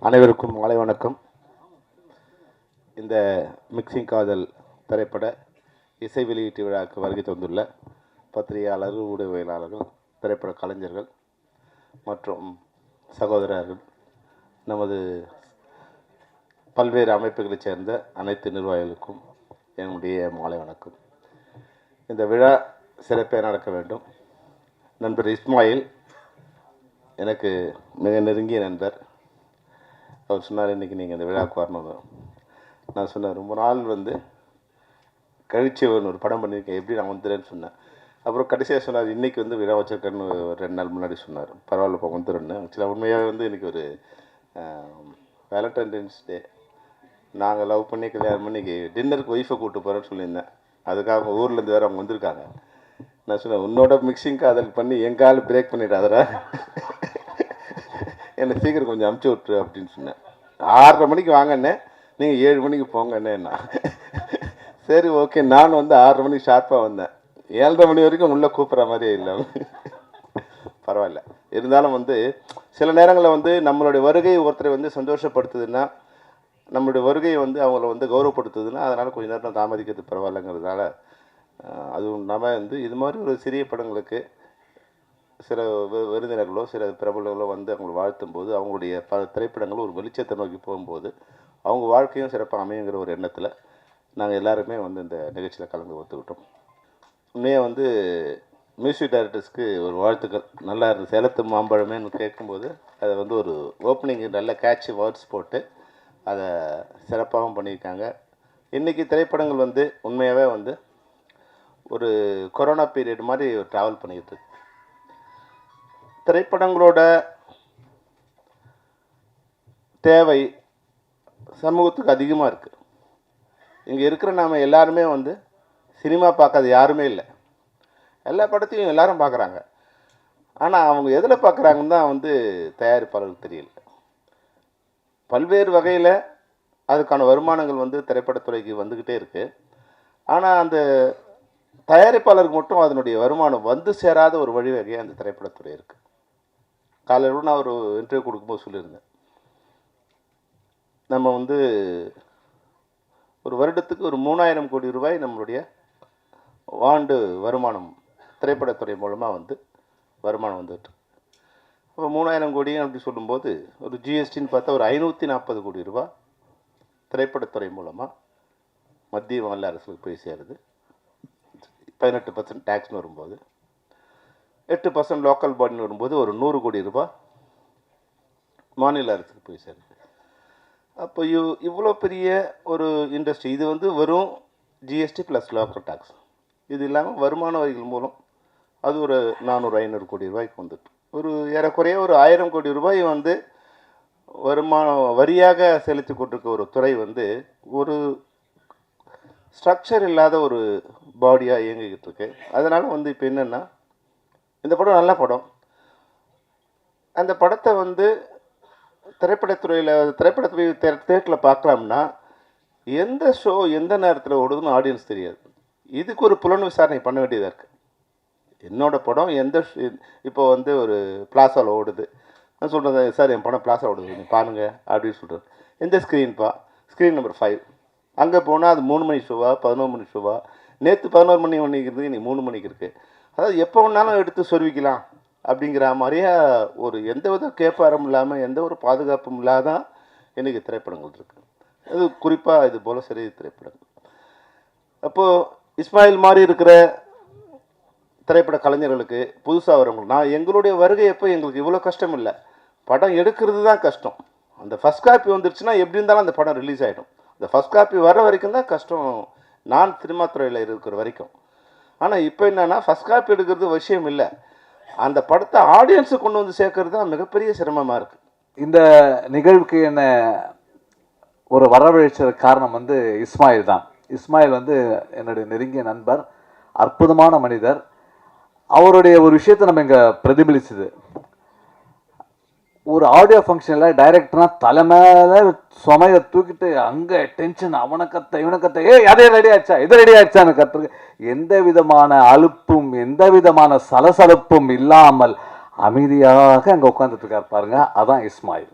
அனைவருக்கும் மாலை வணக்கம். இந்த மிக்சிங் காதல் திரைப்பட இசை வெளியீட்டு விழாவுக்கு வருகை தந்துள்ள பத்திரிகையாளர்கள், ஊடகவியலாளர்கள், திரைப்பட கலைஞர்கள் மற்றும் சகோதரர்கள், நமது பல்வேறு அமைப்புகளைச் சேர்ந்த அனைத்து நிர்வாகிகளுக்கும் என்னுடைய மாலை வணக்கம். இந்த விழா சிறப்பாக நடக்க வேண்டும். நண்பர் இஸ்மாயில் எனக்கு மிக நெருங்கிய நண்பர். அவர் சொன்னார், இன்றைக்கி நீங்கள் இந்த விழாவுக்கு வரணும். நான் சொன்னேன், ரொம்ப நாள் கழிச்சு ஒரு படம் பண்ணியிருக்கேன், எப்படி நான் வந்துடுறேன்னு சொன்னேன். அப்புறம் கடைசியாக சொன்னார், இன்றைக்கி விழா வச்சிருக்கேன்னு 2 நாள் முன்னாடி சொன்னார். பரவாயில்லப்பா வந்துடுறேன்னு. ஆக்சுவலாக உண்மையாகவே இன்றைக்கி ஒரு வேலண்டைன்ஸ் டே. நாங்கள் லவ் பண்ணி கல்யாணம் பண்ணி டின்னருக்கு ஒய்ஃபை கூப்பிட்டு போகிறேன்னு சொல்லியிருந்தேன். அதுக்காக அவங்க ஊர்லேருந்து வேறு அவங்க வந்திருக்காங்க. நான் சொன்னேன், உன்னோட மிக்சிங் காதல் பண்ணி எங்கால் பிரேக் பண்ணிடாதரா, என்னை சீக்கிரம் கொஞ்சம் அமுச்சு விட்ரு அப்படின்னு சொன்னேன். 6:30 மணிக்கு வாங்கண்ணே, நீங்கள் 7 மணிக்கு போங்கண்ணேண்ணா. சரி ஓகே. நான் 6:30 மணிக்கு ஷார்ப்பாக வந்தேன். 7:30 மணி வரைக்கும் உள்ளே கூப்பிட்ற மாதிரியே இல்லை. பரவாயில்ல. இருந்தாலும் சில நேரங்களில் நம்மளுடைய வருகை ஒருத்தரை சந்தோஷப்படுத்துதுன்னா, நம்மளுடைய வருகை அவங்கள கௌரவப்படுத்துதுன்னா, அதனால் கொஞ்சம் நேரம் தாமதிக்கிறது பரவாயில்லைங்கிறதுனால, அதுவும் இல்லாமல் இது மாதிரி ஒரு சிறிய படங்களுக்கு சில விருந்தினர்களோ சில பிரபலங்களோ அவங்களை வாழ்த்தும் போது, அவங்களுடைய திரைப்படங்களும் ஒரு வெளிச்சத்தை நோக்கி போகும்போது அவங்க வாழ்க்கையும் சிறப்பாக அமையுங்கிற ஒரு எண்ணத்தில் நாங்கள் எல்லாருமே இந்த நிகழ்ச்சியில் கலந்து ஒத்துக்கிட்டோம். உண்மையாக மியூசிக் டைரக்டர்ஸ்க்கு ஒரு வாழ்த்துக்கள். நல்லா இருந்தது. சேலத்து மாம்பழமேன்னு கேட்கும்போது அதை ஒரு ஓப்பனிங் நல்ல கேட்சி வேர்ட்ஸ் போட்டு அதை சிறப்பாகவும் பண்ணியிருக்காங்க. இன்றைக்கி திரைப்படங்கள் உண்மையாகவே ஒரு கொரோனா பீரியட் மாதிரி ட்ராவல் பண்ணிக்கிட்டு இருக்கு. திரைப்படங்களோட தேவை சமூகத்துக்கு அதிகமாக இருக்குது. இங்கே இருக்கிற நாம் எல்லாருமே சினிமா பார்க்காத யாருமே இல்லை. எல்லா படத்தையும் எல்லாரும் பார்க்குறாங்க. ஆனால் அவங்க எதில் பார்க்குறாங்கன்னு தான் தயாரிப்பாளருக்கு தெரியல. பல்வேறு வகையில் அதுக்கான வருமானங்கள் திரைப்படத்துறைக்கு வந்துக்கிட்டே இருக்குது. ஆனால் அந்த தயாரிப்பாளருக்கு மட்டும் அதனுடைய வருமானம் சேராத ஒரு வழிவகையாக அந்த திரைப்படத்துறை இருக்குது. காலையில் நான் ஒரு இன்டர்வியூ கொடுக்கும்போது சொல்லியிருந்தேன், நம்ம ஒரு வருடத்துக்கு ஒரு 3000 கோடி ரூபாய் நம்மளுடைய ஆண்டு வருமானம் திரைப்படத்துறை மூலமாக வருமானம் வந்துட்டு. அப்போ 3000 கோடி அப்படி சொல்லும்போது ஒரு ஜிஎஸ்டின்னு பார்த்தா ஒரு 540 கோடி ரூபா திரைப்படத்துறை மூலமாக மத்திய மாநில அரசுக்கு போய் சேருது. 18% டேக்ஸ்னு வரும்போது, 8% லோக்கல் பாடின்னு வரும்போது ஒரு 100 கோடி ரூபாய் மாநில அரசுக்கு போய் சேருது. அப்போ இவ்வளோ பெரிய ஒரு இண்டஸ்ட்ரி இது வெறும் ஜிஎஸ்டி ப்ளஸ் லோக்கல் டேக்ஸ். இது இல்லாமல் வருமான வரிகள் மூலம் அது ஒரு 400-500 கோடி ரூபாய்க்கு வந்துட்டு ஒரு ஏறக்குறைய ஒரு 1000 கோடி ரூபாய் வருமான வரியாக செலுத்தி கொண்டிருக்க ஒரு துறை ஒரு ஸ்ட்ரக்சர் இல்லாத ஒரு பாடியாக இயங்கிக்கிட்டு இருக்கு. அதனால் இப்போ என்னென்னா, இந்த படம் நல்ல படம். அந்த படத்தை திரைப்படத்துறை தேட்டரில் பார்க்கலாம்னா எந்த ஷோ எந்த நேரத்தில் ஓடுதுன்னு ஆடியன்ஸ் தெரியாது. இதுக்கு ஒரு புலன் விசாரணை பண்ண வேண்டியதாக இருக்குது. என்னோடய படம் இப்போ ஒரு பிளாசாவில் ஓடுது. நான் சொல்கிறது, சார் என் படம் பிளாசா ஓடுது, நீங்கள் பாருங்கள் அப்படின்னு சொல்கிறது. எந்த ஸ்க்ரீன்ப்பா? Screen number 5. அங்கே போனால் அது 3 மணி ஷோவா 11 மணி ஷோவா? நேற்று 11 மணிக்கு இருக்குது, இன்றைக்கி 3 மணிக்கு இருக்குது. அதாவது எப்போ வேணாலும் எடுத்து சொருவிக்கலாம் அப்படிங்கிற மாதிரியே ஒரு எந்த வித கேப்பாரம் இல்லாமல் எந்த ஒரு பாதுகாப்பும் இல்லாதான் இன்றைக்கி திரைப்படங்கள் இருக்குது. அது குறிப்பாக இது போல் சிறிய திரைப்படங்கள். அப்போது இஸ்மாயில் மாதிரி இருக்கிற திரைப்பட கலைஞர்களுக்கு புதுசாக வரவங்க, எங்களுடைய வருகை எப்போ எங்களுக்கு இவ்வளோ கஷ்டம் இல்லை. படம் எடுக்கிறது தான் கஷ்டம். அந்த ஃபஸ்ட் காப்பி வந்துருச்சுன்னா எப்படி இருந்தாலும் அந்த படம் ரிலீஸ் ஆகிடும். அந்த ஃபஸ்ட் காப்பி வர வரைக்கும் தான் கஷ்டம், நான் சினிமா துறையில் இருக்கிற வரைக்கும். ஆனால் இப்போ என்னென்னா, ஃபஸ்ட் காப்பி எடுக்கிறது விஷயம் இல்லை, அந்த படத்தை ஆடியன்ஸை கொண்டு சேர்க்கறது தான் மிகப்பெரிய சிரமமாக இருக்குது. இந்த நிகழ்வுக்கு என்ன ஒரு வரவழைச்சதுக்கு காரணம் இஸ்மாயில் தான். இஸ்மாயில் என்னுடைய நெருங்கிய நண்பர், அற்புதமான மனிதர். அவருடைய ஒரு விஷயத்தை நம்ம இங்கே பிரதிபலிச்சுது. ஒரு ஆடியோ ஃபங்க்ஷனில் டைரக்டர்னா தலைமையில சுமையை தூக்கிட்டு அங்கே டென்ஷன், அவனுக்கத்தை இவனுக்கத்தை, அதே ரெடி ஆச்சா இது ரெடி ஆச்சான்னு கற்றுக்கு எந்த விதமான அலுப்பும் எந்த விதமான சலசலப்பும் இல்லாமல் அமைதியாக அங்கே உட்காந்துட்டு இருக்கார் பாருங்க. அதான் இஸ்மாயில்.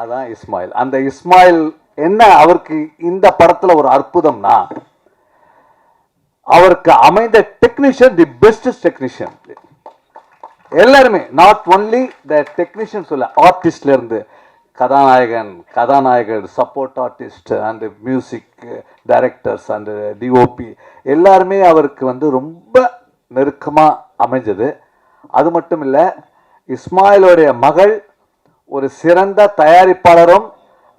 அதான் இஸ்மாயில். அந்த இஸ்மாயில் என்ன அவருக்கு இந்த படத்துல ஒரு அற்புதம்னா, அவருக்கு அமைந்த டெக்னீஷியன் தி பெஸ்ட் டெக்னீஷியன். எல்லாருமே நாட் ஒன்லி த டெக்னீஷியன் சொல்ல, ஆர்டிஸ்ட்ல இருந்து கதாநாயகன் support artist and music directors and DOP எல்லாருமே அவருக்கு வந்து ரொம்ப நெருக்கமாக அமைஞ்சது. அது மட்டும் இல்லை, இஸ்மாயிலுடைய மகள் ஒரு சிறந்த தயாரிப்பாளரும்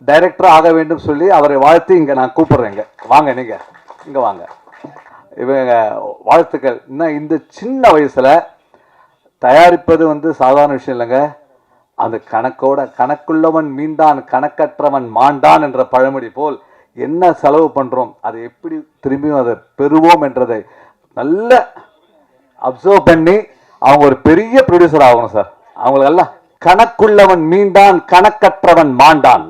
டைரக்டரும் ஆக வேண்டும் சொல்லி அவரை வாழ்த்து இங்கே நான் கூப்பிடுறேங்க. வாங்க, நீங்கள் இங்கே வாங்க. இவங்க வாழ்த்துக்கள். இன்னும் இந்த சின்ன வயசில் தயாரிப்பது வந்து சாதாரண விஷயம் இல்லைங்க. அந்த கணக்குள்ளவன் மீண்டான், கணக்கற்றவன் மாண்டான் என்ற பழமொழி போல் என்ன செலவு பண்ணுறோம், அதை எப்படி திரும்பியும் அதை பெறுவோம் என்றதை நல்ல அப்சர்வ் பண்ணி அவங்க ஒரு பெரிய ப்ரொடியூசர் ஆகணும் சார். அவங்களெல்லாம் கணக்குள்ளவன் மீண்டான், கணக்கற்றவன் மாண்டான்.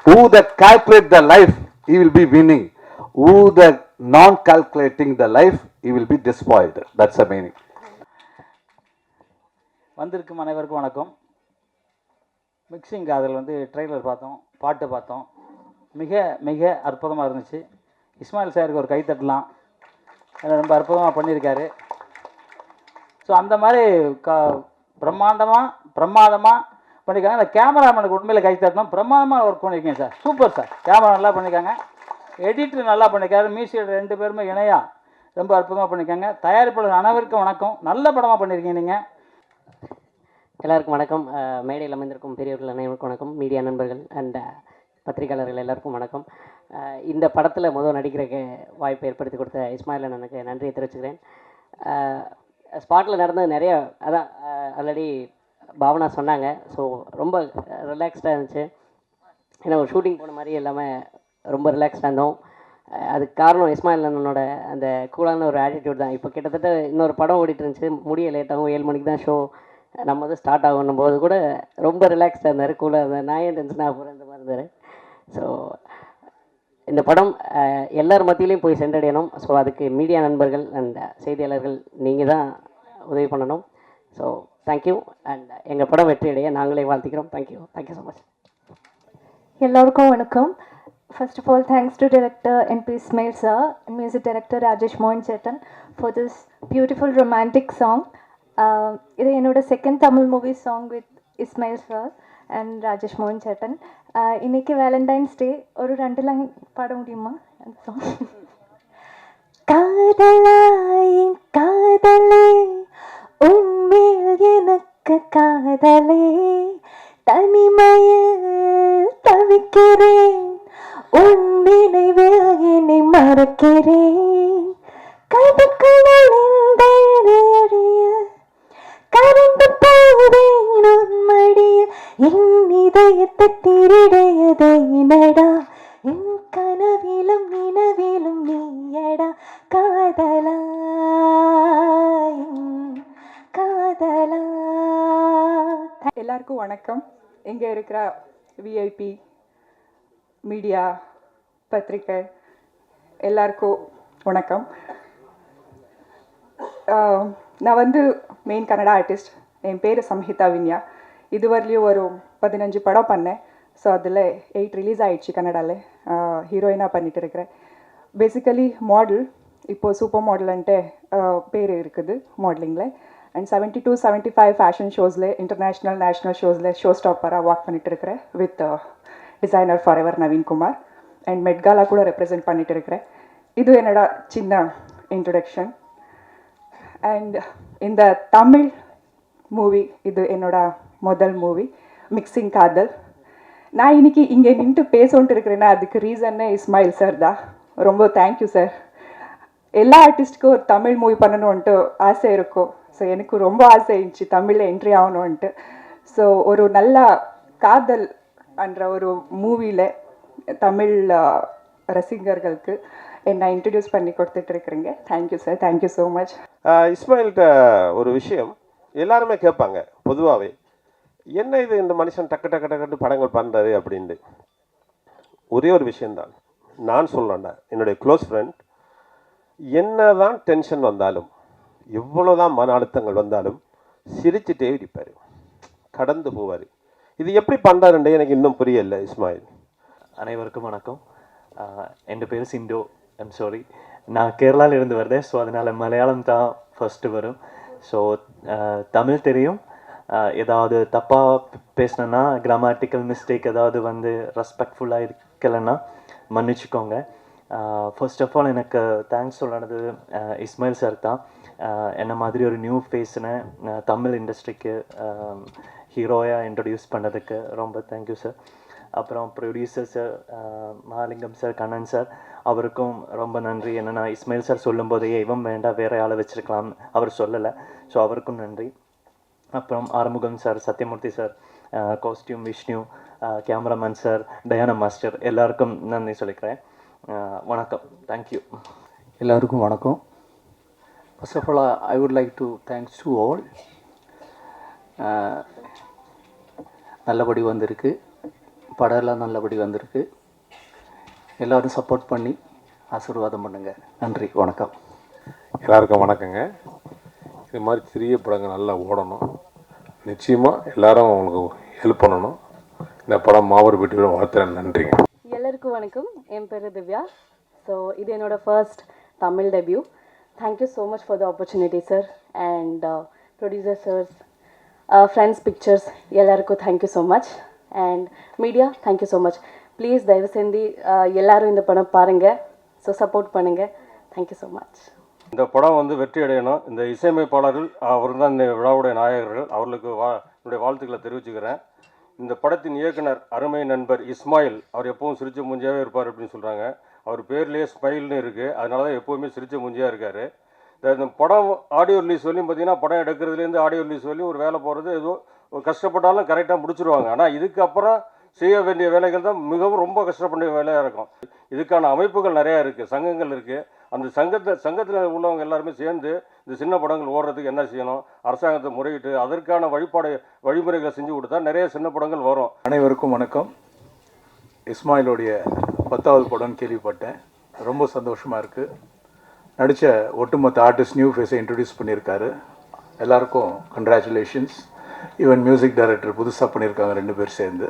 Who that calculate the life, he will be winning. Who that non calculating the life, he will be despoiled. That's the meaning. வந்திருக்கும் அனைவருக்கும் வணக்கம். மிக்சிங் காதல் வந்து ட்ரெய்லர் பார்த்தோம், பாட்டு பார்த்தோம். மிக மிக அற்புதமாக இருந்துச்சு. இஸ்மாயில் சாருக்கு ஒரு கை தட்டலாம், ரொம்ப அற்புதமாக பண்ணியிருக்காரு. ஸோ அந்த மாதிரி பிரமாதமாக பண்ணியிருக்காங்க. அந்த கேமராமேனுக்கு உண்மையில் கை தட்டணும். பிரமாதமாக ஒர்க் பண்ணியிருக்கீங்க சார், சூப்பர் சார். கேமரா நல்லா பண்ணியிருக்காங்க, எடிட்டர் நல்லா பண்ணியிருக்காரு, மியூசிக் 2 பேருமே இணையாக ரொம்ப அற்புதமாக பண்ணியிருக்காங்க. தயாரிப்பாளர் அனைவருக்கும் வணக்கம். நல்ல படமாக பண்ணியிருக்கீங்க நீங்கள். எல்லாருக்கும் வணக்கம். மேடையில் அமைந்திருக்கும் பெரியவர்கள் அனைவருக்கும் வணக்கம். மீடியா நண்பர்கள் அண்ட் பத்திரிகையாளர்கள் எல்லாருக்கும் வணக்கம். இந்த படத்தில் முதல் நடிக்கிற வாய்ப்பை ஏற்படுத்தி கொடுத்த இஸ்மாயில் அண்ணனுக்கு நன்றியை தெரிவிச்சுக்கிறேன். ஸ்பாட்டில் நடந்தது நிறைய, அதான் ஆல்ரெடி பாவனா சொன்னாங்க. ஸோ ரொம்ப ரிலாக்ஸ்டாக இருந்துச்சு. ஏன்னா ஒரு ஷூட்டிங் போன மாதிரி எல்லாமே ரொம்ப ரிலாக்ஸ்டாக இருந்தோம். அதுக்கு காரணம் இஸ்மாயில் அண்ணனோட அந்த கூலான ஒரு ஆட்டிடியூட் தான். இப்போ கிட்டத்தட்ட இன்னொரு படம் ஓடிட்டு இருந்துச்சு, முடிய லேட்டாகும், 7 மணிக்கு தான் ஷோ, நம்ம வந்து ஸ்டார்ட் ஆகணும் போது கூட ரொம்ப ரிலாக்ஸ்டாக இருந்தார், கூலாக இருந்தார். நான் ஏன் டென்ஷனாக போகிறேன் இந்த மாதிரி இருந்தார். ஸோ இந்த படம் எல்லார் மத்தியிலையும் போய் சென்றடையணும். ஸோ அதுக்கு மீடியா நண்பர்கள் அண்ட் செய்தியாளர்கள் நீங்கள் தான் உதவி பண்ணணும். So thank you. அண்ட் எங்கள் படம் வெற்றியடைய நாங்களே வாழ்த்திக்கிறோம். Thank you so much. எல்லாருக்கும் வணக்கம். First of all, thanks to director N.P. Ismail sir and music director Rajesh Mohan Chetan for this beautiful romantic song. இது என்னோட second Tamil movie song with Ismail sir and Rajesh மோகன் Satan. இன்னைக்கு வேலண்டைன்ஸ் டே. ஒரு 2 line பாட முடியுமா அந்த சாங்? காதலாயின் காதலே உன்மேல் எனக்கு காதலே, தனிமையில் தவிக்கிறேன், உன் நினைவில் என்னை மறக்கிறேன், கதக்குழல் இந்த இடையறிய கரண்டு போவேன் உன்மடியில், என் இதயத்தை திருடையதை நடா, என் கனவிலும் நினைவிலும் நீயடா, காதலா காதலா. எல்லாருக்கும் வணக்கம். இங்கே இருக்கிற விஐபி மீடியா பத்திரிக்கை எல்லாருக்கும் வணக்கம். நான் வந்து மெயின் கன்னடா ஆர்டிஸ்ட். என் பேர் சம்ஹிதா வின்யா. இதுவரையிலையும் ஒரு 15 படம் பண்ணேன். ஸோ அதில் 8 ரிலீஸ் ஆகிடுச்சு கன்னடாவில். ஹீரோயினாக பண்ணிட்டு இருக்கிறேன். பேசிக்கலி மாடல், இப்போது சூப்பர் மாடல்ன்ட்டு பேர் இருக்குது மாடலிங்கில். அண்ட் 72, 75 ஃபேஷன் ஷோஸில், இன்டர்நேஷ்னல் நேஷ்னல் ஷோஸில் ஷோ ஸ்டாப்பராக ஒர்க் பண்ணிட்டு இருக்கிறேன் with designer forever Naveenkumar. And Met Gala கூட ரெப்ரசென்ட் பண்ணிட்டு இருக்கிறேன். இது என்னோட சின்ன இன்ட்ரொடக்ஷன். அண்ட் இந்த தமிழ் மூவி இது என்னோட முதல் மூவி, மிக்சிங் காதல். நான் இன்னைக்கு இங்கே நின்று பேசோன்ட்டு இருக்கிறேன்னா அதுக்கு ரீசன்னே இஸ்மாயில் சார் தான். ரொம்ப தேங்க்யூ சார். எல்லா ஆர்டிஸ்ட்டுக்கும் ஒரு தமிழ் மூவி பண்ணணுன்ட்டு ஆசை இருக்கும். ஸோ எனக்கு ரொம்ப ஆசை இருந்துச்சு தமிழில் என்ட்ரி ஆகணுன்ட்டு. ஸோ ஒரு நல்ல காதல் என்ற ஒரு மூவியில் தமிழ் ரசிகர்களுக்கு என்னை இன்ட்ரடியூஸ் பண்ணி கொடுத்துட்டு இருக்கிறீங்க. Thank you sir, thank you so much. இஸ்மாயில்கிட்ட ஒரு விஷயம் எல்லாருமே கேட்பாங்க பொதுவாகவே, என்ன இது இந்த மனுஷன் டக்கு டக்கு டக்குன்னு படங்கள் பண்ணுறாரு அப்படின்ட்டு. ஒரே ஒரு விஷயந்தான் நான் சொல்கிறேன்டா, என்னுடைய க்ளோஸ் ஃப்ரெண்ட், என்ன தான் டென்ஷன் வந்தாலும், எவ்வளோதான் மன அழுத்தங்கள் வந்தாலும் சிரிச்சுட்டே இருப்பார், கடந்து போவார். இது எப்படி பண்ணுறாருன்றே எனக்கு இன்னும் புரியல இஸ்மாயில். அனைவருக்கும் வணக்கம். என் பேர் சிண்டோ. ஐம் சாரி, நான் கேரளாவிலிருந்து வருதேன். ஸோ அதனால் மலையாளம் தான் ஃபஸ்ட்டு வரும். ஸோ தமிழ் தெரியும். ஏதாவது தப்பாக பேசினேன்னா, கிராமட்டிக்கல் மிஸ்டேக் ஏதாவது வந்து ரெஸ்பெக்ட்ஃபுல்லாக இருக்கலைன்னா மன்னிச்சுக்கோங்க. ஃபர்ஸ்ட் ஆஃப் ஆல் எனக்கு தேங்க்ஸ் சொல்கிறது இஸ்மாயில் சார் தான். என்ன மாதிரி ஒரு நியூ ஃபேஸ்னு தமிழ் இண்டஸ்ட்ரிக்கு ஹீரோயாக இன்ட்ரடியூஸ் பண்ணதுக்கு ரொம்ப தேங்க்யூ சார். அப்புறம் producer sir, Mahalingam sir, Kannan sir, அவருக்கும் ரொம்ப நன்றி. என்னென்னா இஸ்மாயில் சார் சொல்லும்போதே இவன் வேண்டாம் வேறு ஆளை வச்சுருக்கலாம் அவர் சொல்லலை. ஸோ அவருக்கும் நன்றி. அப்புறம் Arumugam sir, Sathyamoorthy sir, costume Vishnu, cameraman sir, Diana master, எல்லாருக்கும் நன்றி சொல்லிக்கிறேன். வணக்கம். தேங்க்யூ. எல்லாருக்கும் வணக்கம். First of all I would like to thanks to all. நல்லபடி வந்திருக்கு, படம் எல்லாம் நல்லபடி வந்திருக்கு. எல்லோரும் சப்போர்ட் பண்ணி ஆசீர்வாதம் பண்ணுங்கள். நன்றி, வணக்கம். எல்லாருக்கும் வணக்கங்க. இது மாதிரி சிறிய படங்கள் நல்லா ஓடணும். நிச்சயமாக எல்லாரும் உங்களுக்கு ஹெல்ப் பண்ணணும். இந்த படம் மாபெரும் வெற்றி பெற வாழ்த்துறேன். நன்றிங்க. எல்லாருக்கும் வணக்கம். என் பேர் திவ்யா. ஸோ இது என்னோட first Tamil debut. Thank you so much for the opportunity sir and producer sirs, friends pictures எல்லாருக்கும் thank you so much. And media thank you so much. Please தயவு செஞ்சு எல்லாரும் இந்த படம் பாருங்கள். ஸோ சப்போர்ட் பண்ணுங்கள். Thank you so much. இந்த படம் வந்து வெற்றி அடையணும். இந்த இசையமைப்பாளர்கள் அவர் தான் இந்த விழாவுடைய நாயகர்கள். அவர்களுக்கு என்னுடைய வாழ்த்துக்களை தெரிவிச்சுக்கிறேன். இந்த படத்தின் இயக்குனர் அருமை நண்பர் இஸ்மாயில், அவர் எப்பவும் சிரிச்ச மூஞ்சியாகவே இருப்பார் அப்படின்னு சொல்கிறாங்க. அவர் பேர்லேயே ஸ்மைல்னு இருக்குது, அதனால தான் எப்போவுமே சிரிச்ச மூஞ்சியாக இருக்கார். இந்த படம் ஆடியோ ரிலீஸ் வரையும் பார்த்தீங்கன்னா, படம் எடுக்கிறதுலேருந்து ஆடியோ ரிலீஸ் வரையும் ஒரு வேலை போகிறது ஏதோ கஷ்டப்பட்டாலும் கரெக்டாக முடிச்சுருவாங்க. ஆனால் இதுக்கப்புறம் செய்ய வேண்டிய வேலைகள் தான் மிகவும் ரொம்ப கஷ்டப்பட வேலையாக இருக்கும். இதுக்கான அமைப்புகள் நிறையா இருக்குது, சங்கங்கள் இருக்குது. அந்த சங்கத்தில் உள்ளவங்க எல்லாருமே சேர்ந்து இந்த சின்ன படங்கள் ஓடுறதுக்கு என்ன செய்யணும், அரசாங்கத்தை முறையிட்டு அதற்கான வழிமுறைகளை செஞ்சு கொடுத்தா நிறைய சின்ன படங்கள் வரும். அனைவருக்கும் வணக்கம். இஸ்மாயிலுடைய 10வது படம்னு கேள்விப்பட்டேன். ரொம்ப சந்தோஷமாக இருக்குது. நடித்த ஒட்டுமொத்த ஆர்டிஸ்ட் நியூ ஃபேஸை இன்ட்ரடியூஸ் பண்ணியிருக்காரு. எல்லாருக்கும் கங்க்ராச்சுலேஷன்ஸ். ஈவன் மியூசிக் டைரக்டர் புதுசாக பண்ணியிருக்காங்க 2 பேர் சேர்ந்து.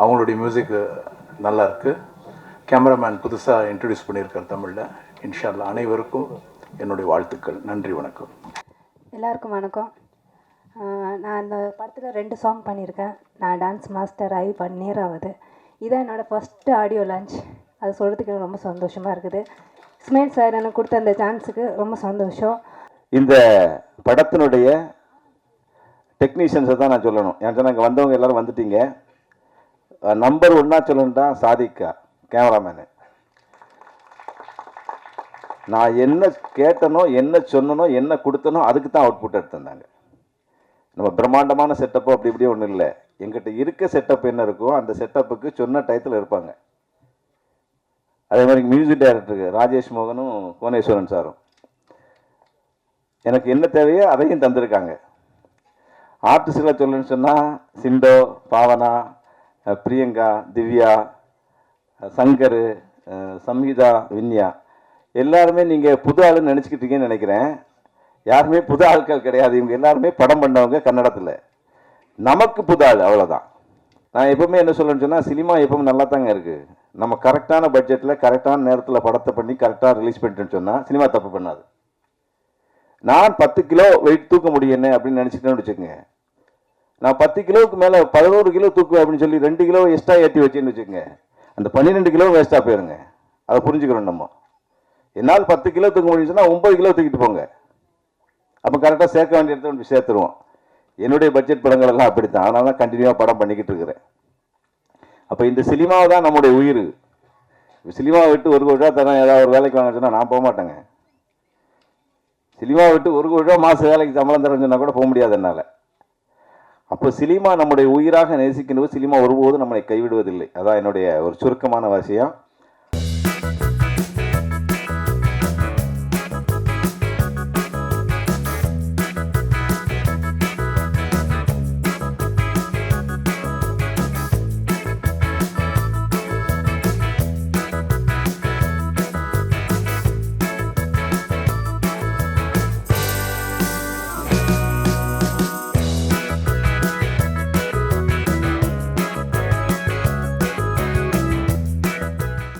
அவங்களுடைய மியூசிக்கு நல்லா இருக்குது. கேமராமேன் புதுசாக இன்ட்ரடியூஸ் பண்ணியிருக்கார் தமிழில். இன்ஷா அல்லாஹ் அனைவருக்கும் என்னுடைய வாழ்த்துக்கள். நன்றி, வணக்கம். எல்லாருக்கும் வணக்கம். நான் இந்த படத்தில் 2 சாங் பண்ணியிருக்கேன். நான் டான்ஸ் மாஸ்டர் ஆகி 1 year ஆகுது. இதான் என்னோடய ஃபஸ்ட்டு ஆடியோ லான்ச். அது சொல்கிறதுக்கு எனக்கு ரொம்ப சந்தோஷமாக இருக்குது. இஸ்மாயில் சார் எனக்கு கொடுத்த அந்த சான்ஸுக்கு ரொம்ப சந்தோஷம். இந்த படத்தினுடைய டெக்னீஷியன்ஸை தான் நான் சொல்லணும். ஏன்னா சொன்னால் இங்கே வந்தவங்க எல்லோரும் வந்துட்டீங்க. நம்பர் 1 சொல்லணுன்னா சாதிக்கா கேமராமேனு. நான் என்ன கேட்டனோ, என்ன சொன்னனோ, என்ன கொடுத்தனோ அதுக்கு தான் அவுட்புட் எடுத்திருந்தாங்க. நம்ம பிரம்மாண்டமான செட்டப்போ அப்படி இப்படியே ஒன்றும் இல்லை. எங்கிட்ட இருக்க செட்டப் என்ன இருக்கோ அந்த செட்டப்புக்கு சொன்ன டயத்தில் இருப்பாங்க. அதே மாதிரி மியூசிக் டைரக்டருக்கு ராஜேஷ் மோகனும் கோனேஸ்வரன் சாரும் எனக்கு என்ன தேவையோ அதையும் தந்திருக்காங்க. ஆர்டிஸ்டில் சொல்லணும்னு சொன்னால் சிண்டோ, பாவனா, பிரியங்கா, திவ்யா, சங்கர், சம்ஹிதா, வின்யா எல்லாருமே நீங்கள் புது ஆளுன்னு நினச்சிக்கிட்டீங்கன்னு நினைக்கிறேன். யாருமே புது ஆட்கள் கிடையாது. இவங்க எல்லாருமே படம் பண்ணவங்க கன்னடத்தில். நமக்கு புது ஆள், அவ்வளோதான். நான் எப்பவுமே என்ன சொல்லணும்னு சொன்னால், சினிமா எப்பவும் நல்லா தாங்க இருக்குது. நம்ம கரெக்டான பட்ஜெட்டில் கரெக்டான நேரத்தில் படத்தை பண்ணி கரெக்டாக ரிலீஸ் பண்ணிட்டேன்னு சொன்னால் சினிமா தப்பு பண்ணாது. நான் 10 கிலோ வெயிட் தூக்க முடியும் அப்படின்னு நினச்சிட்டேன்னு வச்சுக்கோங்க. நான் 10 கிலோவுக்கு மேலே 11 கிலோ தூக்குவேன் அப்படின்னு சொல்லி 2 கிலோ எக்ஸ்ட்ரா ஏற்றி வச்சேன்னு வச்சுக்கோங்க. அந்த 12 கிலோ வேஸ்ட்டாக போயிருங்க. அதை புரிஞ்சுக்கிறோம் நம்ம. என்னால் 10 கிலோ தூக்க முடியும்னு சொன்னால் 9 கிலோ தூக்கிட்டு போங்க. அப்போ கரெக்டாக சேர்க்க வேண்டிய இடத்துல சேர்த்துருவோம். என்னுடைய பட்ஜெட் படங்கள் எல்லாம் அப்படித்தான். அதனால தான் கண்டினியூவாக படம் பண்ணிக்கிட்டு இருக்கிறேன். அப்போ இந்த சினிமாவை தான் நம்முடைய உயிர். சினிமாவை விட்டு 1 கோடி ரூபா தரேன் ஏதாவது ஒரு வேலைக்கு வாங்க சொன்னால் நான் போக மாட்டேங்க. சினிமாவை விட்டு 1 கோடி ரூபா மாத வேலைக்கு சம்பளம் தரேன்னு சொன்னால் கூட போக முடியாது என்னால். அப்போ சினிமா நம்முடைய உயிராக நேசிக்கின்ற சினிமா ஒருபோதும் நம்மளை கைவிடுவதில்லை. அதான் என்னுடைய ஒரு சுருக்கமான விஷயம்.